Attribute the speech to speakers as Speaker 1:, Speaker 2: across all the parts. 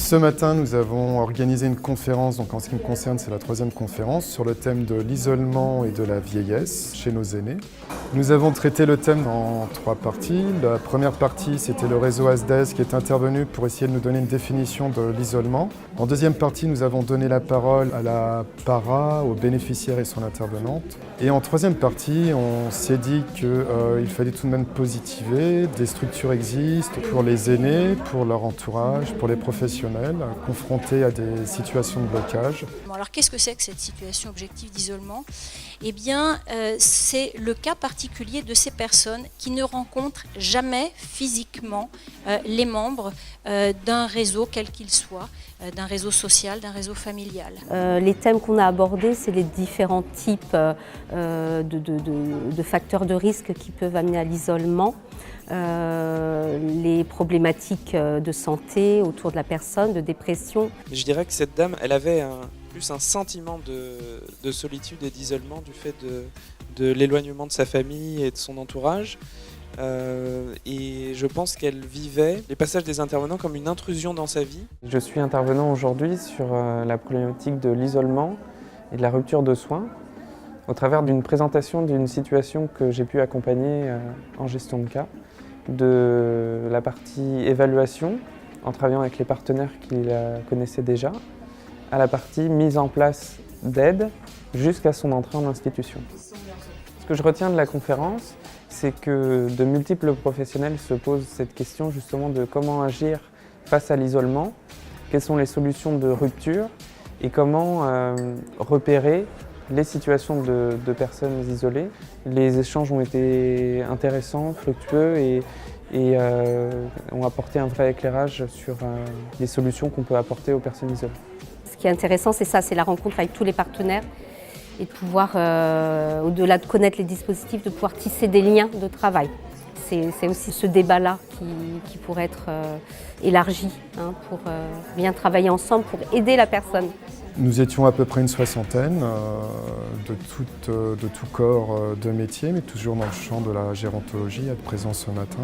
Speaker 1: Ce matin, nous avons organisé une conférence, donc en ce qui me concerne, c'est la 3e conférence, sur le thème de l'isolement et de la vieillesse chez nos aînés. Nous avons traité le thème en 3 parties. La première partie, c'était le réseau ASDES qui est intervenu pour essayer de nous donner une définition de l'isolement. En deuxième partie, nous avons donné la parole à la para, aux bénéficiaires et son intervenante. Et en troisième partie, on s'est dit qu'il fallait tout de même positiver. Des structures existent pour les aînés, pour leur entourage, pour les professionnels, confrontés à des situations de blocage.
Speaker 2: Alors qu'est-ce que c'est que cette situation objective d'isolement ? Eh bien, c'est le cas particulier de ces personnes qui ne rencontrent jamais physiquement les membres d'un réseau quel qu'il soit, d'un réseau social, d'un réseau familial.
Speaker 3: Les thèmes qu'on a abordés, c'est les différents types de facteurs de risque qui peuvent amener à l'isolement, les problématiques de santé autour de la personne, de dépression.
Speaker 4: Je dirais que cette dame, elle avait plus un sentiment de solitude et d'isolement du fait de l'éloignement de sa famille et de son entourage. Et je pense qu'elle vivait les passages des intervenants comme une intrusion dans sa vie.
Speaker 5: Je suis intervenant aujourd'hui sur la problématique de l'isolement et de la rupture de soins au travers d'une présentation d'une situation que j'ai pu accompagner en gestion de cas, de la partie évaluation en travaillant avec les partenaires qui la connaissaient déjà, à la partie mise en place d'aide jusqu'à son entrée en institution. Ce que je retiens de la conférence, c'est que de multiples professionnels se posent cette question justement de comment agir face à l'isolement, quelles sont les solutions de rupture et comment repérer les situations de personnes isolées. Les échanges ont été intéressants, fructueux et ont apporté un vrai éclairage sur les solutions qu'on peut apporter aux personnes isolées.
Speaker 3: Ce qui est intéressant, c'est ça, c'est la rencontre avec tous les partenaires et de pouvoir, au-delà de connaître les dispositifs, de pouvoir tisser des liens de travail. C'est aussi ce débat-là qui pourrait être élargi pour bien travailler ensemble, pour aider la personne.
Speaker 1: Nous étions à peu près une 60aine de tout corps de métier, mais toujours dans le champ de la gérontologie, à présent ce matin.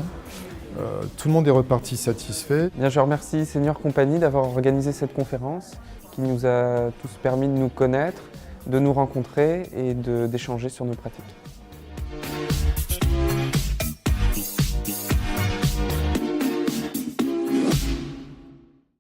Speaker 1: Tout le monde est reparti satisfait.
Speaker 5: Bien, je remercie Senior Compagnie d'avoir organisé cette conférence qui nous a tous permis de nous connaître, de nous rencontrer et d'échanger sur nos pratiques.